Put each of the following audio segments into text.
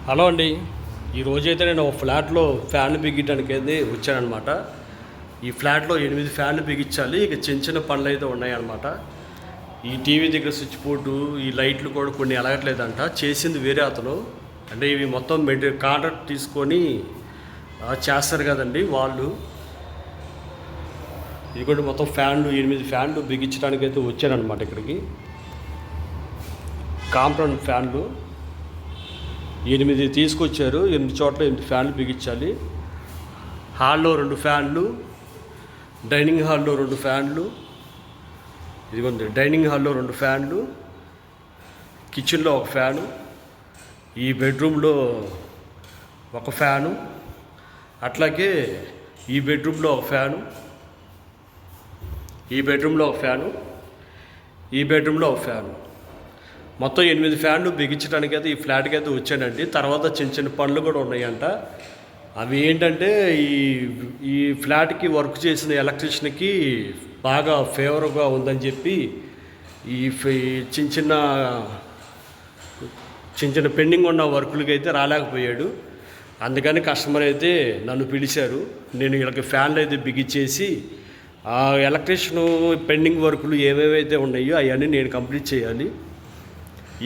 Hello అండి. ఈరోజైతే నేను ఒక ఫ్లాట్లో ఫ్యాన్లు బిగించడానికి అయితే వచ్చానమాట. ఈ ఫ్లాట్లో 8 ఫ్యాన్లు బిగించాలి. ఇక చిన్న చిన్న పనులు అయితే ఉన్నాయన్నమాట. ఈ టీవీ దగ్గర స్విచ్ బోర్డు, ఈ లైట్లు కూడా కొన్ని ఎలగట్లేదంట. చేసింది వేరే అతను. అంటే ఇవి మొత్తం కాంట్రాక్ట్ తీసుకొని చేస్తారు కదండి వాళ్ళు. ఇది కూడా మొత్తం ఫ్యాన్లు 8 ఫ్యాన్లు బిగించడానికి అయితే వచ్చానమాట ఇక్కడికి. కాంపౌండ్ ఫ్యాన్లు 8 తీసుకొచ్చారు. 8 చోట్ల 8 ఫ్యాన్లు బిగించాలి. హాల్లో 2 ఫ్యాన్లు, డైనింగ్ హాల్లో 2 ఫ్యాన్లు, ఇదిగోండి డైనింగ్ హాల్లో 2 ఫ్యాన్లు, కిచెన్లో 1 ఫ్యాను, ఈ బెడ్రూమ్లో 1 ఫ్యాను, అట్లాగే ఈ బెడ్రూమ్లో 1 ఫ్యాను, ఈ బెడ్రూమ్లో 1 ఫ్యాను, ఈ బెడ్రూమ్లో 1 ఫ్యాను, మొత్తం 8 ఫ్యాన్లు బిగించడానికి అయితే ఈ ఫ్లాట్కి అయితే వచ్చానండి. తర్వాత చిన్న చిన్న పనులు కూడా ఉన్నాయంట. అవి ఏంటంటే ఈ ఫ్లాట్కి వర్క్ చేసిన ఎలక్ట్రీషియన్కి బాగా ఫేవర్గా ఉందని చెప్పి ఈ చిన్న చిన్న పెండింగ్ ఉన్న వర్కులకి అయితే రాలేకపోయాడు. అందుకని కస్టమర్ అయితే నన్ను పిలిచారు. నేను వీళ్ళకి ఫ్యాన్లు అయితే బిగించేసి ఆ ఎలక్ట్రీషియన్ పెండింగ్ వర్కులు ఏమేమైతే ఉన్నాయో అవన్నీ నేను కంప్లీట్ చేయాలి.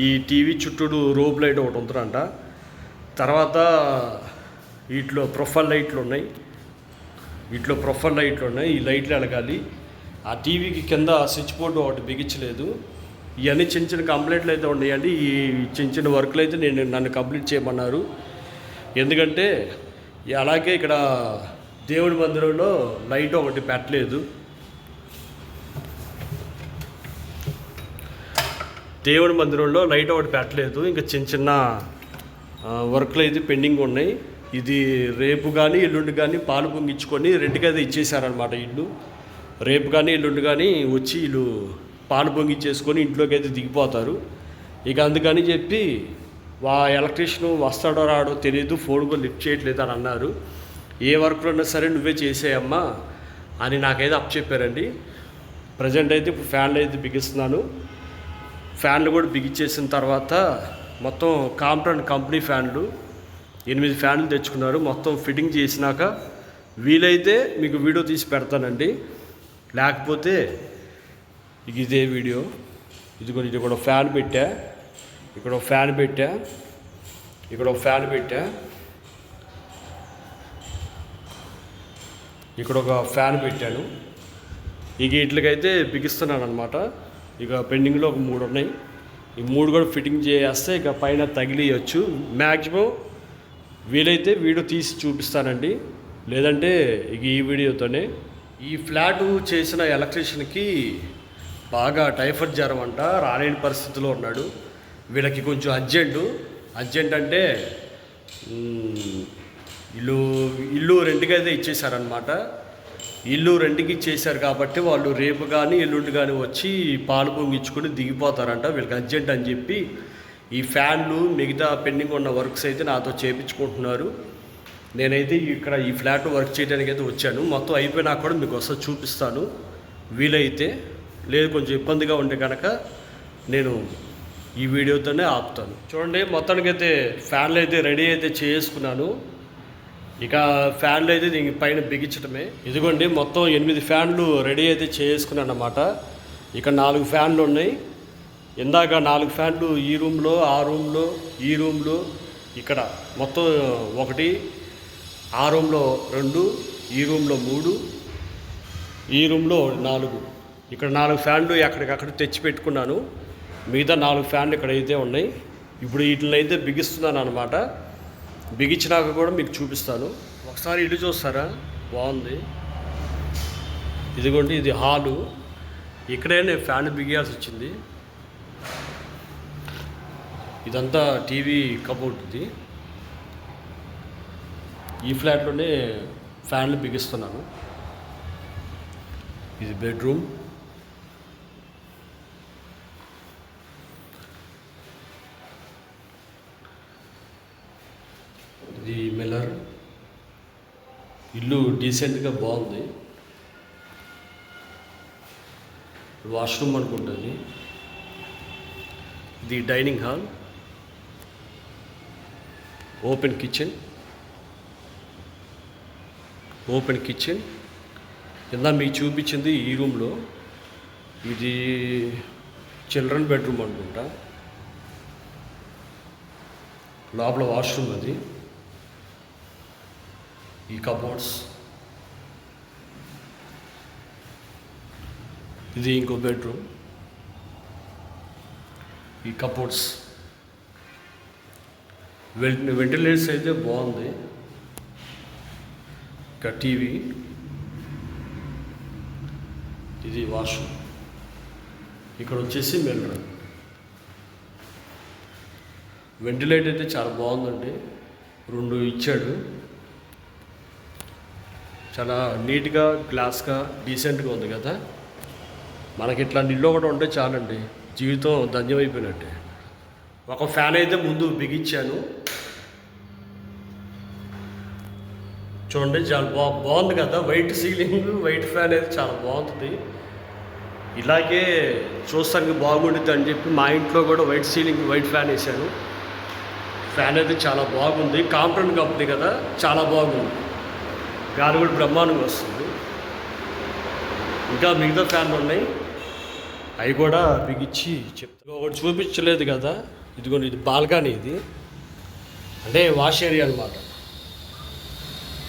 ఈ టీవీ చుట్టూ రోప్ లైట్ ఒకటి ఉంటుందంట. తర్వాత వీటిలో ప్రొఫైల్ లైట్లు ఉన్నాయి. ఈ లైట్లు వెలగాలి. ఆ టీవీకి కింద స్విచ్ బోర్డు ఒకటి బిగించలేదు. ఇవన్నీ చిన్న చిన్న కంప్లైంట్లు అయితే ఉన్నాయండి. ఈ చిన్న వర్క్లు అయితే నన్ను కంప్లీట్ చేయమన్నారు. ఎందుకంటే అలాగే ఇక్కడ దేవుడి మందిరంలో లైట్ ఒకటి పెట్టలేదు. దేవుడి మందిరంలో లైట్ ఒకటి పెట్టలేదు. ఇంకా చిన్న వర్క్లు అయితే పెండింగ్ ఉన్నాయి. ఇది రేపు కానీ ఎల్లుండి కానీ పాలు పొంగించుకొని రెంట్కైతే ఇచ్చేసారనమాట. ఇల్లు రేపు కానీ ఎల్లుండి కానీ వచ్చి వీళ్ళు పాలు పొంగించేసుకొని ఇంట్లోకి అయితే దిగిపోతారు. ఇక అందుకని చెప్పి ఎలక్ట్రీషియన్ వస్తాడో రాడో తెలియదు, ఫోన్ కూడా లిఫ్ట్ చేయట్లేదు అని అన్నారు. ఏ వర్క్లో ఉన్నా సరే నువ్వే చేసేయమ్మా అని నాకైతే అప్ చెప్పారండి. ప్రజెంట్ అయితే ఇప్పుడు ఫ్యాన్లు అయితే బిగిస్తున్నాను. ఫ్యాన్లు కూడా బిగించేసిన తర్వాత మొత్తం కాంప్టన్ కంపెనీ ఫ్యాన్లు 8 ఫ్యాన్లు తెచ్చుకున్నారు. మొత్తం ఫిట్టింగ్ చేసినాక వీలైతే మీకు వీడియో తీసి పెడతానండి. లేకపోతే ఇదే వీడియో. ఇది కూడా ఫ్యాన్ పెట్టా, ఇక్కడ ఒక ఫ్యాన్ పెట్టా, ఇక్కడ ఒక ఫ్యాన్ పెట్టా, ఇక్కడ ఒక ఫ్యాన్ పెట్టాను. ఇక వీటికైతే బిగిస్తున్నాను అనమాట. ఇక పెండింగ్లో ఒక 3 ఉన్నాయి. ఈ 3 కూడా ఫిట్టింగ్ చేస్తే ఇక పైన తగిలియచ్చు. మ్యాక్సిమం వీలైతే వీడియో తీసి చూపిస్తానండి. లేదంటే ఇక ఈ వీడియోతోనే. ఈ ఫ్లాట్ చేసిన ఎలక్ట్రీషియన్కి బాగా టైఫాయిడ్ జ్వరం అంట, రాలేని పరిస్థితిలో ఉన్నాడు. వీళ్ళకి కొంచెం అర్జెంట్ అంటే ఇల్లు రెంట్కి అయితే ఇచ్చేసారనమాట. ఇల్లు రెంట్కి ఇచ్చేసారు కాబట్టి వాళ్ళు రేపు కానీ ఎల్లుండి కానీ వచ్చి పాలు పొంగించుకొని దిగిపోతారంట. వీళ్ళకి అర్జెంట్ అని చెప్పి ఈ ఫ్యాన్లు మిగతా పెండింగ్ ఉన్న వర్క్స్ అయితే నాతో చేయించుకుంటున్నారు. నేనైతే ఇక్కడ ఈ ఫ్లాట్ వర్క్ చేయడానికి అయితే వచ్చాను. మొత్తం అయిపోయినా కూడా మీకు ఒకసారి చూపిస్తాను వీలైతే. లేదు కొంచెం ఇబ్బందిగా ఉంటే కనుక నేను ఈ వీడియోతోనే ఆపుతాను. చూడండి, మొత్తానికైతే ఫ్యాన్లు అయితే రెడీ అయితే చేసుకున్నాను. ఇక ఫ్యాన్లు అయితే దీని పైన బిగించడమే. ఇదిగోండి మొత్తం 8 ఫ్యాన్లు రెడీ అయితే చేసుకున్నాను అన్నమాట. ఇక 4 ఫ్యాన్లు ఉన్నాయి. ఇందాక 4 ఫ్యాన్లు ఈ రూమ్లో, ఆ రూమ్లో, ఈ రూమ్లో, ఇక్కడ మొత్తం 1, ఆ రూమ్లో 2, ఈ రూమ్లో 3, ఈ రూమ్లో 4. ఇక్కడ 4 ఫ్యాన్లు ఎక్కడికక్కడ తెచ్చి పెట్టుకున్నాను. మిగతా 4 ఫ్యాన్లు ఇక్కడైతే ఉన్నాయి. ఇప్పుడు వీటిని అయితే బిగిస్తున్నాను అనమాట. బిగించినాక కూడా మీకు చూపిస్తాను. ఒకసారి ఇల్లు చూస్తారా, బాగుంది. ఇదిగోండి ఇది హాలు. ఇక్కడే నేను ఫ్యాన్ బిగియాల్సి వచ్చింది. ఇదంతా టీవీ కబోర్డ్. ఇది ఈ ఫ్లాట్లోనే ఫ్యాన్లు బిగిస్తున్నాను. ఇది బెడ్రూమ్. ఇది మిల్లర్. ఇల్లు డీసెంట్గా బాగుంది. వాష్రూమ్ అనుకుంటుంది. ఇది డైనింగ్ హాల్. ఓపెన్ కిచెన్ కింద మీకు చూపించింది ఈ రూమ్లో. ఇది చిల్డ్రన్ బెడ్రూమ్ అనుకుంటా. లోపల వాష్రూమ్ అది. ఈ కబోర్డ్స్. ఇది ఇంకో బెడ్రూమ్. ఈ కబోర్డ్స్. వెంటిలేటర్స్ అయితే బాగుంది. ఇంకా టీవీ. ఇది వాష్రూమ్. ఇక్కడ వచ్చేసి మిర్రర్. వెంటిలేటర్ అయితే చాలా బాగుందండి. 2 ఇచ్చాడు. చాలా నీట్గా గ్లాస్గా డీసెంట్గా ఉంది కదా. మనకి ఇట్లా ఇల్లు ఒకటి ఉంటే చాలండి, జీవితం ధన్యమైపోయినట్టే. ఒక ఫ్యాన్ అయితే ముందు బిగించాను. చూడండి, చాలా బాగుంది కదా. వైట్ సీలింగ్, వైట్ ఫ్యాన్ అయితే చాలా బాగుంటుంది. ఇలాగే చూస్తానికి బాగుంటుంది అని చెప్పి మా ఇంట్లో కూడా వైట్ సీలింగ్, వైట్ ఫ్యాన్ వేసాను. ఫ్యాన్ అయితే చాలా బాగుంది. కాంప్టన్ కంపెనీ కదా, చాలా బాగుంది. గాలి కూడా బ్రహ్మాండంగా వస్తుంది. ఇంకా మిగతా ఫ్యాన్లు ఉన్నాయి, అవి కూడా బిగించి చెప్తాను. ఒకటి చూపించలేదు కదా, ఇదిగోండి, ఇది బాల్కనీ. ఇది అంటే వాష్ ఏరియా అనమాట.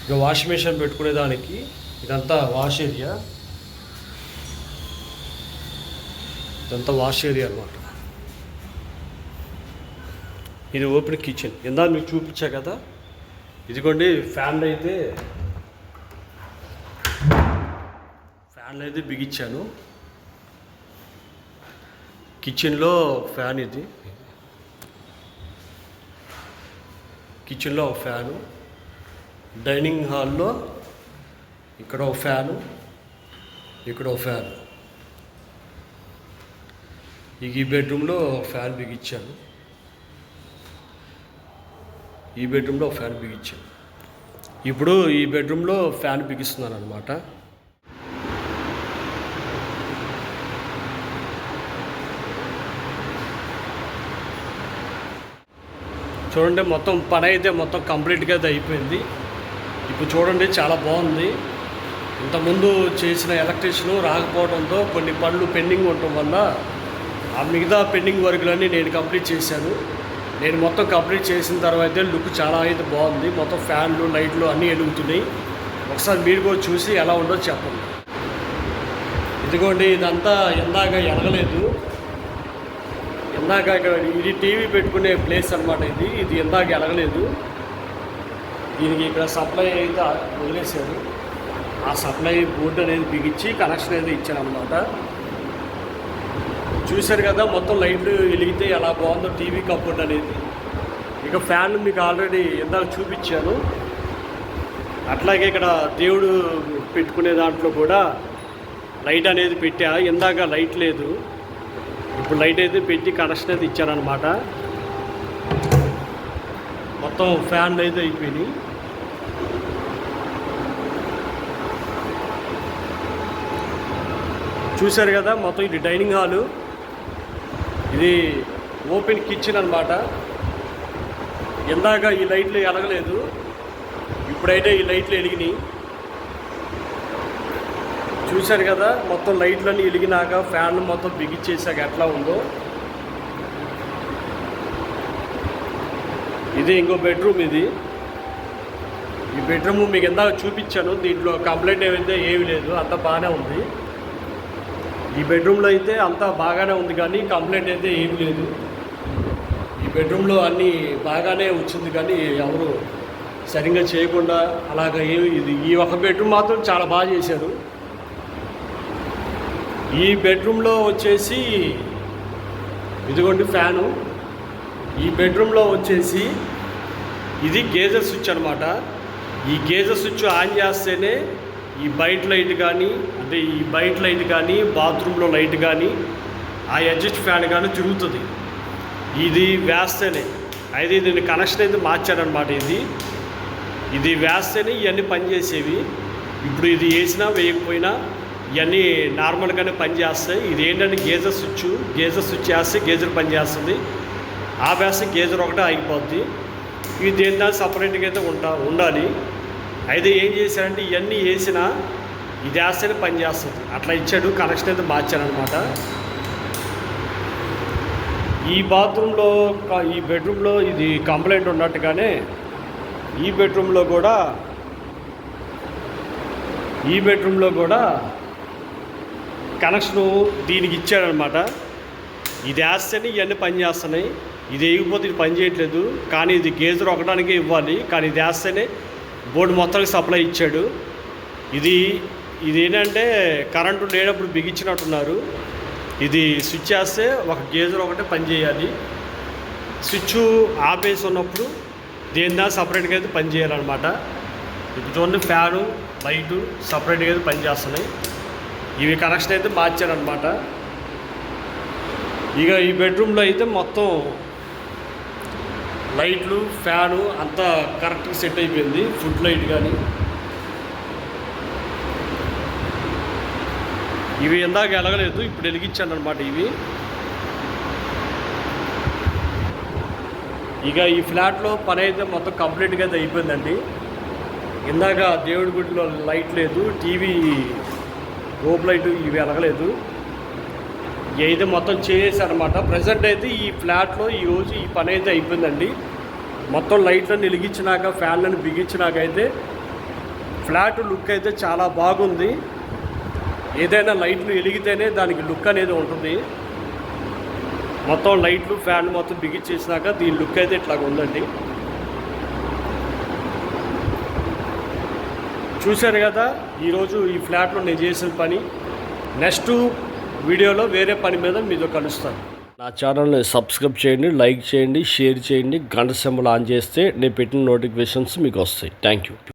ఇక వాష్ మిషన్ పెట్టుకునేదానికి ఇదంతా వాష్ ఏరియా. ఇదంతా వాష్ ఏరియా అనమాట. ఇది ఓపెన్ కిచెన్. ఇందాక మీకు చూపించా కదా. ఇదిగోండి ఫ్యాన్లు అయితే బిగించాను. కిచెన్లో ఫ్యాన్. ఇది కిచెన్లో ఒక ఫ్యాను. డైనింగ్ హాల్లో ఇక్కడ ఒక ఫ్యాను, ఇక్కడ ఒక ఫ్యాన్. ఈ బెడ్రూమ్లో ఫ్యాన్ బిగించాను. ఈ బెడ్రూమ్లో ఫ్యాన్ బిగించాను. ఇప్పుడు ఈ బెడ్రూమ్లో ఫ్యాన్ బిగిస్తున్నాను అనమాట. చూడండి, మొత్తం పని అయితే మొత్తం కంప్లీట్గా అయిపోయింది. ఇప్పుడు చూడండి, చాలా బాగుంది. ఇంతకుముందు చేసిన ఎలక్ట్రీషియన్ రాకపోవడంతో కొన్ని పనులు పెండింగ్ ఉండటం వల్ల ఆ మిగతా పెండింగ్ వర్కులన్నీ నేను కంప్లీట్ చేశాను. నేను మొత్తం కంప్లీట్ చేసిన తర్వాత లుక్ చాలా అయితే బాగుంది. మొత్తం ఫ్యాన్లు, లైట్లు అన్నీ వెలుగుతున్నాయి. ఒకసారి మీరు కూడా చూసి ఎలా ఉందో చెప్పండి. ఇదిగోండి, ఇదంతా ఇందాక ఎనగలేదు. ఇందాక ఇక్కడ ఇది టీవీ పెట్టుకునే ప్లేస్ అనమాట. ఇది ఇందాక ఎనగలేదు. దీనికి ఇక్కడ సప్లై అయితే వదిలేశారు. ఆ సప్లై బోర్డు అనేది బిగించి కనెక్షన్ అనేది ఇచ్చాను అనమాట. చూశారు కదా, మొత్తం లైట్లు వెలిగితే ఎలా బాగుందో టీవీ కప్బోర్డ్ అనేది. ఇక ఫ్యాన్ మీకు ఆల్రెడీ ఇందాక చూపించాను. అట్లాగే ఇక్కడ దేవుడు పెట్టుకునే దాంట్లో కూడా లైట్ అనేది పెట్టా. ఇందాక లైట్ లేదు, ఇప్పుడు లైట్ అయితే పెట్టి కనెక్షన్ అయితే ఇచ్చారనమాట. మొత్తం ఫ్యాన్లు అయితే అయిపోయినాయి. చూశారు కదా, మొత్తం ఇది డైనింగ్ హాలు. ఇది ఓపెన్ కిచెన్ అనమాట. ఇందాక ఈ లైట్లు ఎలగలేదు, ఇప్పుడైతే ఈ లైట్లు వెలిగినాయి. చూశారు కదా, మొత్తం లైట్లన్నీ వెలిగినాక ఫ్యాన్ మొత్తం బిగించేసాక ఎట్లా ఉందో. ఇది ఇంకో బెడ్రూమ్. ఈ బెడ్రూమ్ మీకు ఇందాక చూపించాను. దీంట్లో కంప్లైంట్ ఏమీ లేదు, అంతా బాగానే ఉంది. ఈ బెడ్రూమ్లో అయితే అంతా బాగానే ఉంది, కానీ కంప్లైంట్ అయితే ఏమీ లేదు. ఈ బెడ్రూమ్లో అన్నీ బాగానే వచ్చింది, కానీ ఎవరు సరిగ్గా చేయకుండా అలాగ ఈ ఒక బెడ్రూమ్ మాత్రం చాలా బాగా చేశారు. ఈ బెడ్రూమ్లో వచ్చేసి ఇదిగోండి ఫ్యాను. ఈ బెడ్రూమ్లో వచ్చేసి ఇది గేజర్ స్విచ్ అనమాట. ఈ గేజర్ స్విచ్ ఆన్ చేస్తేనే ఈ బయట లైట్ కానీ, అంటే ఈ బయట లైట్ కానీ, బాత్రూంలో లైట్ కానీ, ఆ అడ్జస్ట్ ఫ్యాన్ కానీ తిరుగుతుంది. ఇది వేస్తేనే అయితే దీన్ని కనెక్షన్ అయితే మార్చాడనమాట. ఇది వేస్తేనే ఇవన్నీ పనిచేసేవి. ఇప్పుడు ఇది వేసినా వేయకపోయినా ఇవన్నీ నార్మల్గానే పనిచేస్తాయి. ఇది ఏంటంటే గేజర్ స్విచ్ వేస్తే గేజర్ పనిచేస్తుంది, ఆపేస్తే గేజర్ ఒకటే ఆగిపోద్ది. ఇవి దేని దాని సపరేట్గా అయితే ఉండాలి. అయితే ఏం చేశారంటే ఇవన్నీ వేసినా ఇది వేస్తేనే పని చేస్తుంది, అట్లా ఇచ్చాడు. కనెక్షన్ అయితే మార్చానమాట. ఈ బాత్రూంలో ఈ బెడ్రూమ్లో ఇది కంప్లైంట్ ఉన్నట్టుగానే ఈ బెడ్రూమ్లో కూడా కనెక్షను దీనికి ఇచ్చాడనమాట. ఇది వేస్తేనే ఇవన్నీ పని చేస్తున్నాయి, ఇది వేయకపోతే ఇది పని చేయట్లేదు. కానీ ఇది గేజర్ ఒకటానికే ఇవ్వాలి, కానీ ఇది వేస్తేనే బోర్డు మొత్తానికి సప్లై ఇచ్చాడు. ఇది ఏంటంటే కరెంటు లేనప్పుడు బిగించినట్టున్నారు. ఇది స్విచ్ వేస్తే ఒక గేజర్ ఒకటే పని చేయాలి. స్విచ్ ఆపేసి ఉన్నప్పుడు దేని సపరేట్గా అయితే పని చేయాలన్నమాట. ఇప్పుడు చూడండి, ఫ్యాను లైటు సపరేట్గా అయితే పని చేస్తున్నాయి. ఇవి కనెక్షన్ అయితే మార్చారనమాట. ఇక ఈ బెడ్రూమ్లో అయితే మొత్తం లైట్లు ఫ్యాను అంతా కరెక్ట్గా సెట్ అయిపోయింది. ఫుడ్ లైట్ కానీ ఇవి ఇందాక వెలగలేదు, ఇప్పుడు వెలిగించాను అనమాట ఇవి. ఇక ఈ ఫ్లాట్లో పని అయితే మొత్తం కంప్లీట్గా అయితే అయిపోయిందండి. ఇందాక దేవుడి గుడిలో లైట్ లేదు, టీవీ రోప్ లైట్ ఇవి వెలగలేదు. ఇవి అయితే మొత్తం చేసేసారనమాట. ప్రజెంట్ అయితే ఈ ఫ్లాట్లో ఈరోజు ఈ పని అయితే అయిపోయిందండి. మొత్తం లైట్లను వెలిగించినాక ఫ్యాన్లను బిగించినాకైతే ఫ్లాట్ లుక్ అయితే చాలా బాగుంది. ఏదైనా లైట్లు వెలిగితేనే దానికి లుక్ అనేది ఉంటుంది. మొత్తం లైట్లు ఫ్యాన్లు మొత్తం బిగించేసినాక దీని లుక్ అయితే ఇట్లాగ ఉందండి. చూశారు కదా ఈరోజు ఈ ఫ్లాట్లో నేను చేసిన పని. నెక్స్ట్ వీడియోలో వేరే పని మీద మీతో కలుస్తాను. నా ఛానల్ని సబ్స్క్రైబ్ చేయండి, లైక్ చేయండి, షేర్ చేయండి, గంట సింబల్ ఆన్ చేస్తే నేను పెట్టిన నోటిఫికేషన్స్ మీకు వస్తాయి. Thank you.